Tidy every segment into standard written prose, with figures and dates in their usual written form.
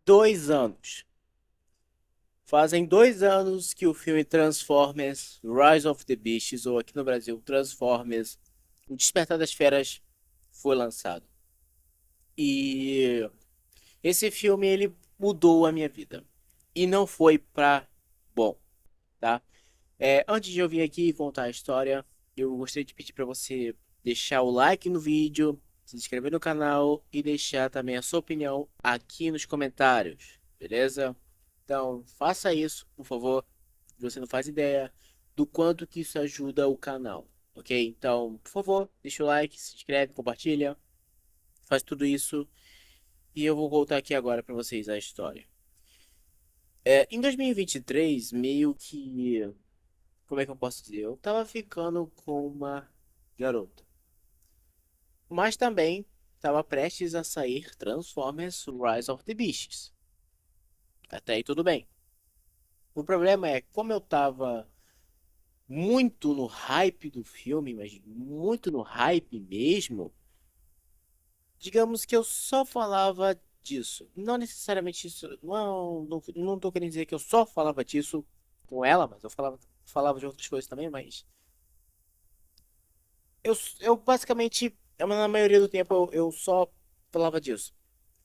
2 anos. Fazem 2 anos que o filme Transformers Rise of the Beasts, ou aqui no Brasil, Transformers O Despertar das Feras, foi lançado. E esse filme ele mudou a minha vida. E não foi pra bom, tá? Antes de eu vir aqui contar a história, eu gostaria de pedir para você deixar o like no vídeo, se inscrever no canal e deixar também a sua opinião aqui nos comentários, beleza? Então, faça isso, por favor. Você não faz ideia do quanto que isso ajuda o canal, ok? Então, por favor, deixa o like, se inscreve, compartilha, faz tudo isso e eu vou voltar aqui agora para vocês a história. Em 2023, meio que, como é que eu posso dizer? Eu tava ficando com uma garota. Mas também estava prestes a sair Transformers Rise of the Beasts. Até aí tudo bem. O problema é, como eu tava muito no hype do filme, mas muito no hype mesmo, digamos que eu só falava disso. Não necessariamente isso, não tô querendo dizer que eu só falava disso com ela, mas eu falava de outras coisas também, mas eu basicamente, na maioria do tempo, eu só falava disso.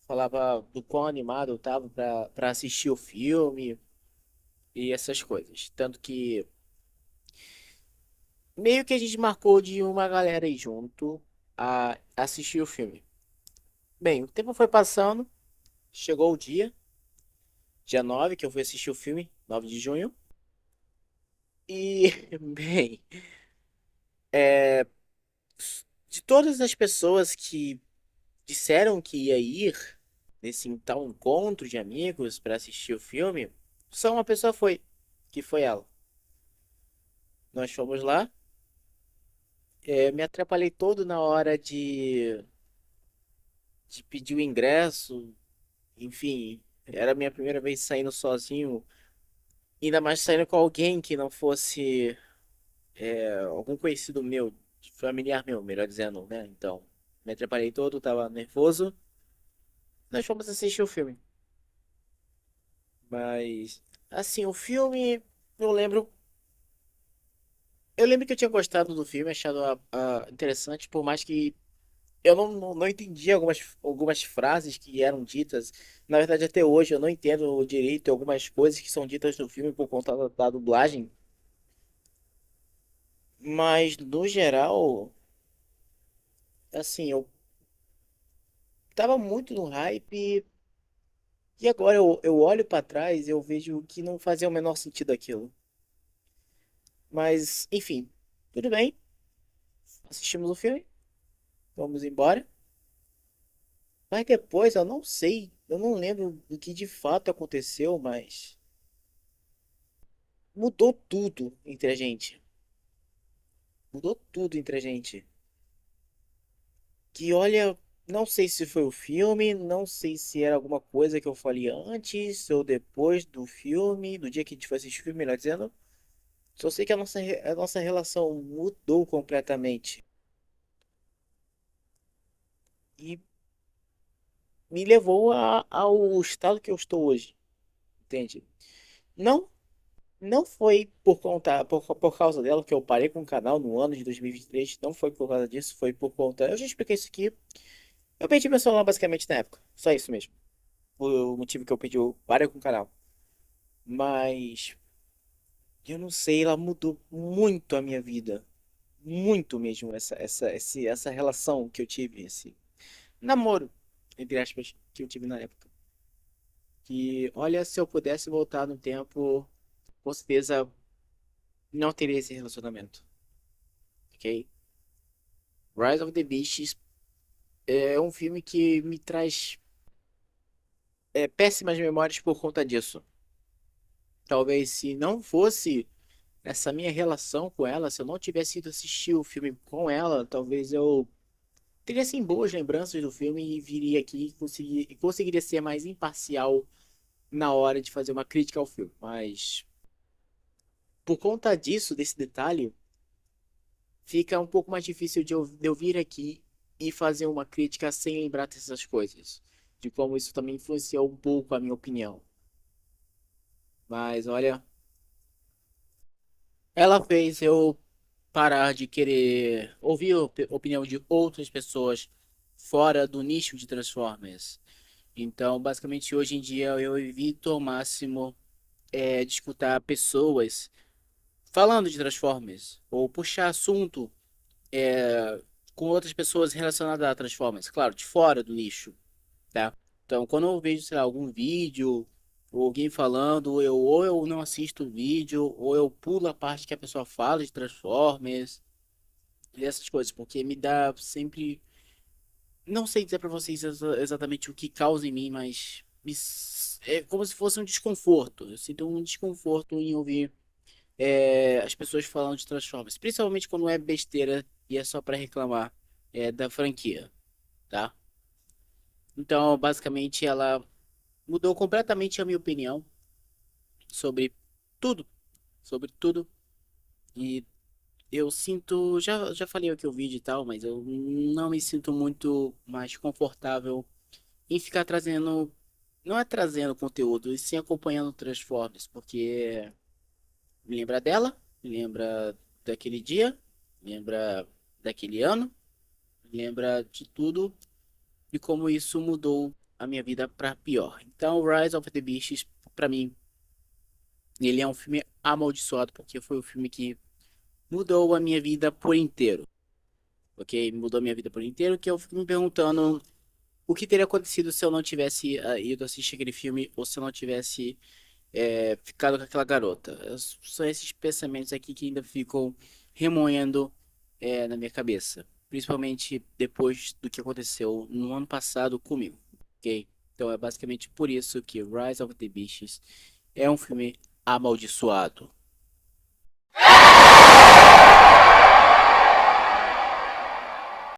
Falava do quão animado eu tava pra assistir o filme e essas coisas. Tanto que meio que a gente marcou de uma galera aí junto a assistir o filme. Bem, o tempo foi passando, chegou o dia 9 que eu fui assistir o filme, 9 de junho. E, bem, de todas as pessoas que disseram que ia ir nesse tal encontro de amigos para assistir o filme, só uma pessoa foi, que foi ela. Nós fomos lá. Me atrapalhei todo na hora de pedir o ingresso. Enfim, era a minha primeira vez saindo sozinho. Ainda mais saindo com alguém que não fosse algum conhecido meu, familiar meu, melhor dizendo, né? Então, me atrapalhei todo, tava nervoso. Nós fomos assistir o filme. Mas, assim, o filme, eu lembro. Eu lembro que eu tinha gostado do filme, achado interessante, por mais que eu não entendi algumas frases que eram ditas. Na verdade, até hoje eu não entendo direito algumas coisas que são ditas no filme por conta da dublagem. Mas, no geral, assim, eu tava muito no hype. E agora eu olho pra trás e eu vejo que não fazia o menor sentido aquilo. Mas, enfim, tudo bem. Assistimos o filme, vamos embora. Mas depois eu não sei, eu não lembro do que de fato aconteceu, mas mudou tudo entre a gente. Mudou tudo entre a gente. Que olha, não sei se foi o filme, não sei se era alguma coisa que eu falei antes ou depois do filme, do dia que a gente foi assistir o filme, melhor dizendo. Só sei que a nossa relação mudou completamente. E me levou ao estado que eu estou hoje, entende? Não, não foi por causa dela que eu parei com o canal no ano de 2023, não foi por causa disso, foi por conta. Eu já expliquei isso aqui. Eu perdi meu celular basicamente na época, só isso mesmo. O motivo que eu perdi, eu parei com o canal. Mas eu não sei, ela mudou muito a minha vida, muito mesmo essa relação que eu tive, esse namoro, entre aspas, que eu tive na época. Que, olha, se eu pudesse voltar no tempo, com certeza não teria esse relacionamento, ok? Rise of the Beasts é um filme que me traz péssimas memórias por conta disso. Talvez se não fosse essa minha relação com ela, se eu não tivesse ido assistir o filme com ela, talvez eu teria sim boas lembranças do filme e viria aqui e conseguiria ser mais imparcial na hora de fazer uma crítica ao filme. Mas por conta disso, desse detalhe, fica um pouco mais difícil de eu vir aqui e fazer uma crítica sem lembrar dessas coisas. de como isso também influenciou um pouco a minha opinião. Mas olha, ela fez eu parar de querer ouvir a opinião de outras pessoas fora do nicho de Transformers. Então, basicamente, hoje em dia eu evito ao máximo de escutar pessoas falando de Transformers ou puxar assunto com outras pessoas relacionadas a Transformers, claro, de fora do nicho, tá? Então, quando eu vejo, sei lá, algum vídeo ou alguém falando, ou eu não assisto o vídeo, ou eu pulo a parte que a pessoa fala de Transformers, e essas coisas, porque me dá sempre. Não sei dizer pra vocês exatamente o que causa em mim, mas é como se fosse um desconforto. Eu sinto um desconforto em ouvir as pessoas falando de Transformers, principalmente quando é besteira e é só pra reclamar da franquia, tá? Então, basicamente, ela mudou completamente a minha opinião sobre tudo, sobre tudo. E eu sinto, já falei aqui o vídeo e tal, mas eu não me sinto muito mais confortável em ficar trazendo, não é trazendo conteúdo, e sim acompanhando Transformers, porque me lembra dela, me lembra daquele dia, me lembra daquele ano, me lembra de tudo e como isso mudou a minha vida para pior. Então, Rise of the Beasts, para mim, ele é um filme amaldiçoado, porque foi o filme que mudou a minha vida por inteiro. Ok? Mudou a minha vida por inteiro, que eu fico me perguntando o que teria acontecido se eu não tivesse ido assistir aquele filme ou se eu não tivesse ficado com aquela garota. São esses pensamentos aqui que ainda ficam remoendo na minha cabeça. Principalmente depois do que aconteceu no ano passado comigo. Ok? Então é basicamente por isso que Rise of the Beasts é um filme amaldiçoado.